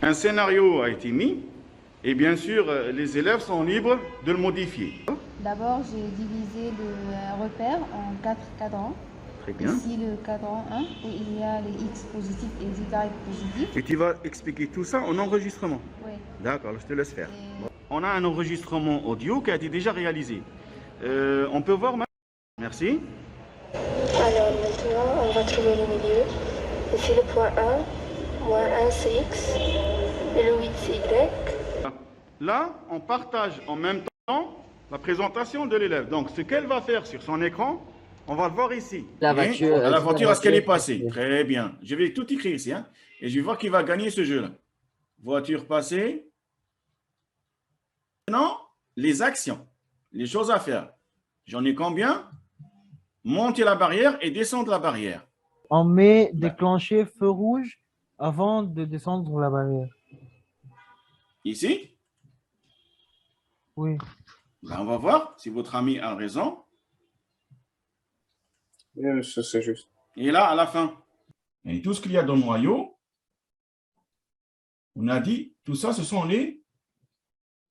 Un scénario a été mis et bien sûr, les élèves sont libres de le modifier. D'abord, j'ai divisé le repère en 4 cadrans. Très bien. Ici, le cadran 1, où il y a les X positifs et les Y positifs. Et tu vas expliquer tout ça en enregistrement? Oui. D'accord, je te laisse faire. On a un enregistrement audio qui a été déjà réalisé. On peut voir maintenant? Merci. Alors maintenant, on va trouver le milieu. Ici le point 1, moins 1 c'est X, et le 8 c'est Y. Là, on partage en même temps la présentation de l'élève. Donc, ce qu'elle va faire sur son écran, on va le voir ici. La voiture. La voiture, est-ce qu'elle est passée? Très bien. Je vais tout écrire ici. Hein, et je vais voir qui va gagner ce jeu-là. Voiture passée. Maintenant, les actions, les choses à faire. J'en ai combien? Monter la barrière et descendre la barrière. On met déclencher feu rouge avant de descendre la barrière. Ici? Oui. Ben, on va voir si votre ami a raison. C'est juste. Et là, à la fin, et tout ce qu'il y a dans le noyau, on a dit, tout ça, ce sont les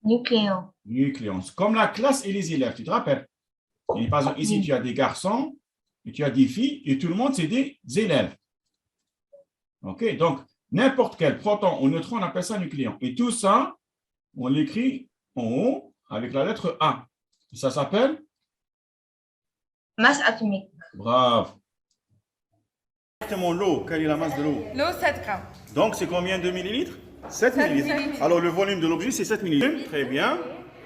Nucléons. nucléons. Comme la classe et les élèves, tu te rappelles? Et par exemple, ici, tu as des garçons, et tu as des filles, et tout le monde, c'est des élèves. OK? Donc, n'importe quel proton ou neutron, on appelle ça nucléon. Et tout ça, on l'écrit en haut avec la lettre A. Ça s'appelle? Masse atomique. Bravo. Exactement l'eau. Quelle est la masse de l'eau? L'eau, 7 grammes. Donc, c'est combien de millilitres? 7 millilitres. Alors, le volume de l'objet, c'est 7 millilitres. Très bien.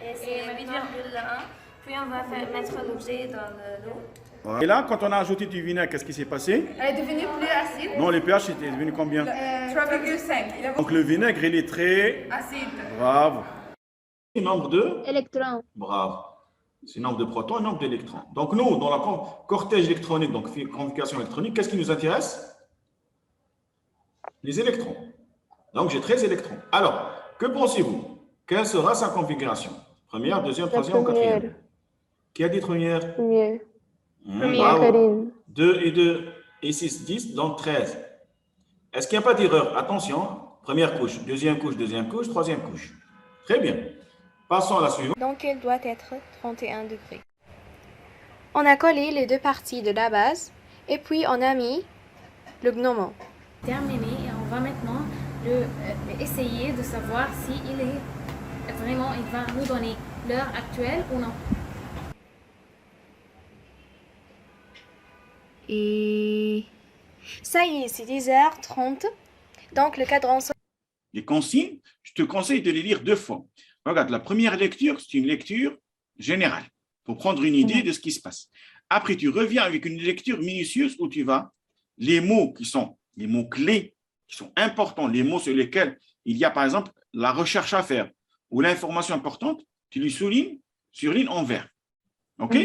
Et c'est 8,1. Puis on va mettre l'objet dans l'eau. Voilà. Et là, quand on a ajouté du vinaigre, qu'est-ce qui s'est passé? Elle est devenue plus acide. Non, le pH était devenu combien? 3,5. Donc, le vinaigre, il est très... Acide. Bravo. Le nombre de... Électrons. Bravo. C'est le nombre de protons et le nombre d'électrons. Donc, nous, dans la cortège électronique, donc configuration électronique, qu'est-ce qui nous intéresse? Les électrons. Donc, j'ai 13 électrons. Alors, que pensez-vous? Quelle sera sa configuration? Première, deuxième, troisième ou quatrième? Qui a dit première? Première. Bravo. 2 et 2 et 6, 10, donc 13. Est-ce qu'il n'y a pas d'erreur? Attention, première couche, deuxième couche, troisième couche. Très bien. Passons à la suivante. Donc, elle doit être 31 degrés. On a collé les deux parties de la base et puis on a mis le gnomon. Terminé et on va maintenant essayer de savoir si il va nous donner l'heure actuelle ou non. Et ça y est, c'est 10h30. Donc, le cadran... Les consignes, je te conseille de les lire 2 fois. Regarde, la première lecture, c'est une lecture générale pour prendre une idée de ce qui se passe. Après, tu reviens avec une lecture minutieuse où tu vas, les mots qui sont les mots clés, qui sont importants, les mots sur lesquels il y a par exemple la recherche à faire ou l'information importante, tu les surlignes en vert. OK?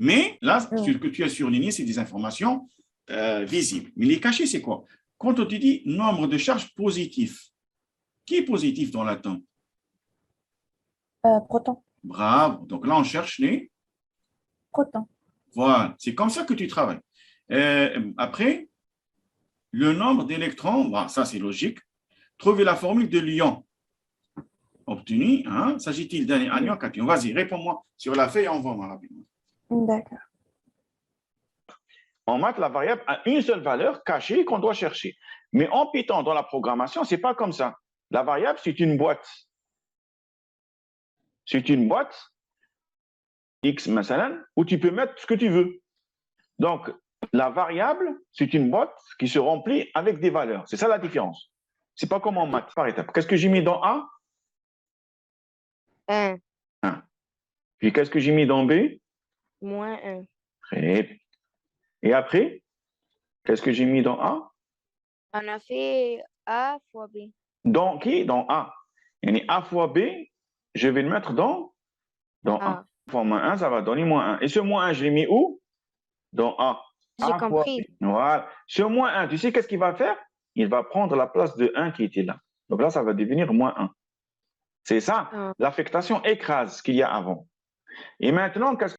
Mais là, ce que tu as surligné, c'est des informations visibles. Mais les cachés, c'est quoi? Quand on te dit nombre de charges positifs, qui est positif dans l'atome? Proton. Bravo. Donc là, on cherche les Proton. Voilà. C'est comme ça que tu travailles. Après, le nombre d'électrons, bon, ça c'est logique. Trouver la formule de l'ion obtenu. Hein, s'agit-il d'un anion, cation? Vas-y, réponds-moi sur la feuille, envoie-moi rapidement. D'accord. En maths, la variable a une seule valeur cachée qu'on doit chercher. Mais en Python, dans la programmation, ce n'est pas comme ça. La variable, c'est une boîte. C'est une boîte, X, مثلا, où tu peux mettre ce que tu veux. Donc, la variable, c'est une boîte qui se remplit avec des valeurs. C'est ça la différence. Ce n'est pas comme en maths, par étape. Qu'est-ce que j'ai mis dans A? 1. 1. Puis qu'est-ce que j'ai mis dans B? Moins 1. Très bien. Et après, qu'est-ce que j'ai mis dans A? On a fait A fois B. Dans qui? Dans A. Et A fois B, je vais le mettre dans A. Fois moins 1, ça va donner moins 1. Et ce moins 1, je l'ai mis où? Dans A. J'ai compris. Voilà. Ce moins 1, tu sais qu'est-ce qu'il va faire? Il va prendre la place de 1 qui était là. Donc là, ça va devenir moins 1. C'est ça. L'affectation écrase ce qu'il y a avant. Et maintenant, qu'est-ce